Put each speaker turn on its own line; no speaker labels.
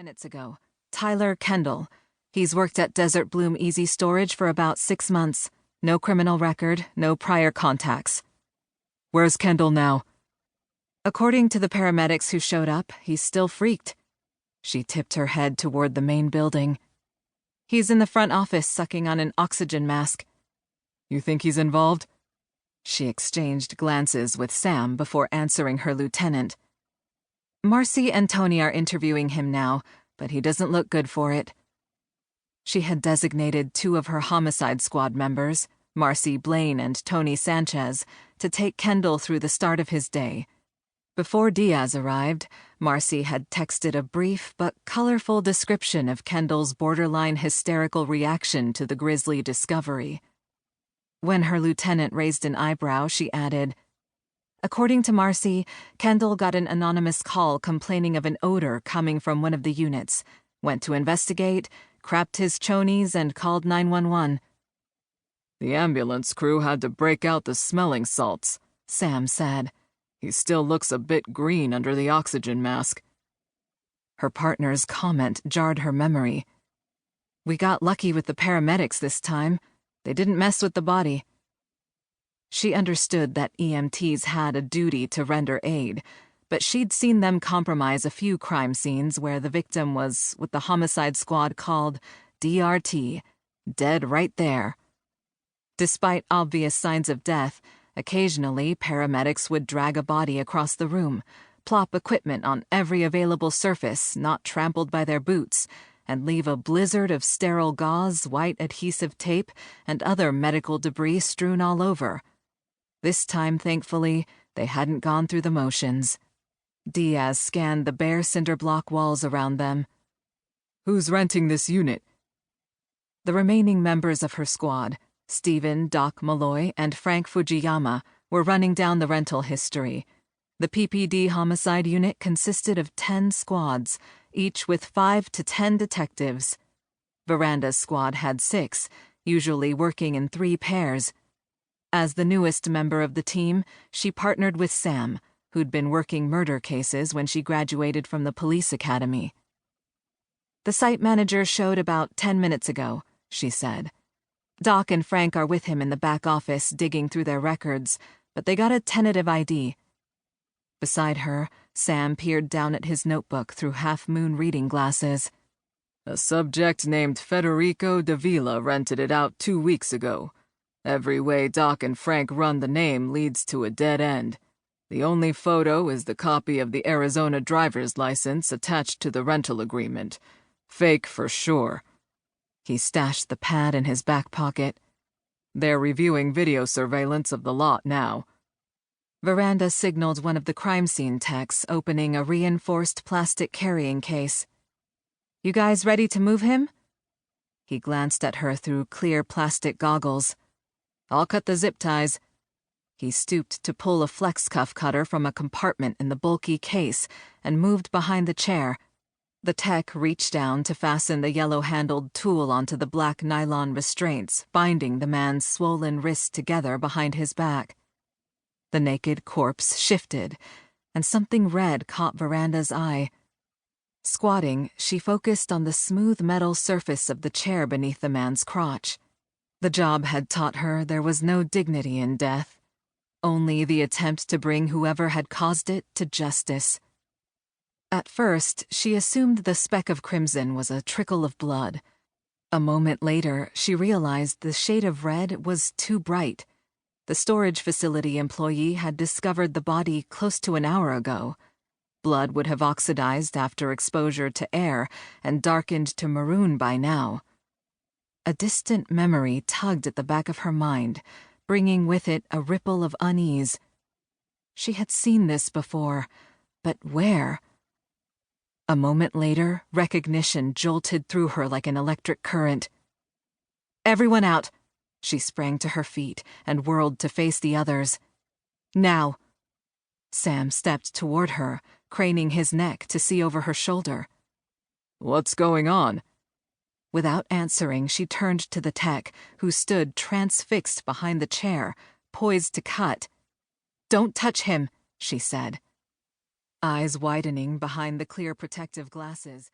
minutes ago. Tyler Kendall. He's worked at Desert Bloom Easy Storage for about 6 months. No criminal record, no prior contacts.
Where's Kendall now?
According to the paramedics who showed up, he's still freaked. She tipped her head toward the main building. He's in the front office sucking on an oxygen mask.
You think he's involved?
She exchanged glances with Sam before answering her lieutenant. Marcy and Tony are interviewing him now, but he doesn't look good for it. She had designated 2 of her homicide squad members, Marcy Blaine and Tony Sanchez, to take Kendall through the start of his day. Before Diaz arrived, Marcy had texted a brief but colorful description of Kendall's borderline hysterical reaction to the grisly discovery. When her lieutenant raised an eyebrow, she added, "According to Marcy, Kendall got an anonymous call complaining of an odor coming from one of the units, went to investigate, crapped his chonies, and called 911.
The ambulance crew had to break out the smelling salts,"
Sam said.
"He still looks a bit green under the oxygen mask."
Her partner's comment jarred her memory. "We got lucky with the paramedics this time. They didn't mess with the body." She understood that EMTs had a duty to render aid, but she'd seen them compromise a few crime scenes where the victim was what the homicide squad called DRT, dead right there. Despite obvious signs of death, occasionally paramedics would drag a body across the room, plop equipment on every available surface not trampled by their boots, and leave a blizzard of sterile gauze, white adhesive tape, and other medical debris strewn all over. This time, thankfully, they hadn't gone through the motions. Diaz scanned the bare cinder block walls around them.
"Who's renting this unit?"
The remaining members of her squad, Stephen Doc Malloy and Frank Fujiyama, were running down the rental history. The PPD homicide unit consisted of 10 squads, each with 5 to 10 detectives. Veranda's squad had 6, usually working in 3 pairs. As the newest member of the team, she partnered with Sam, who'd been working murder cases when she graduated from the police academy. "The site manager showed about 10 minutes ago," she said. "Doc and Frank are with him in the back office digging through their records, but they got a tentative ID." Beside her, Sam peered down at his notebook through half-moon reading glasses.
"A subject named Federico Davila rented it out 2 weeks ago. Every way Doc and Frank run the name leads to a dead end. The only photo is the copy of the Arizona driver's license attached to the rental agreement. Fake for sure."
He stashed the pad in his back pocket.
"They're reviewing video surveillance of the lot now."
Veranda signaled one of the crime scene techs, opening a reinforced plastic carrying case. "You guys ready to move him?" He glanced at her through clear plastic goggles. "I'll cut the zip ties." He stooped to pull a flex cuff cutter from a compartment in the bulky case and moved behind the chair. The tech reached down to fasten the yellow-handled tool onto the black nylon restraints, binding the man's swollen wrists together behind his back. The naked corpse shifted, and something red caught Veranda's eye. Squatting, she focused on the smooth metal surface of the chair beneath the man's crotch. The job had taught her there was no dignity in death, only the attempt to bring whoever had caused it to justice. At first, she assumed the speck of crimson was a trickle of blood. A moment later, she realized the shade of red was too bright. The storage facility employee had discovered the body close to an hour ago. Blood would have oxidized after exposure to air and darkened to maroon by now. A distant memory tugged at the back of her mind, bringing with it a ripple of unease. She had seen this before, but where? A moment later, recognition jolted through her like an electric current. "Everyone out!" She sprang to her feet and whirled to face the others. "Now!" Sam stepped toward her, craning his neck to see over her shoulder.
"What's going on?"
Without answering, she turned to the tech, who stood transfixed behind the chair, poised to cut. "Don't touch him," she said. Eyes widening behind the clear protective glasses,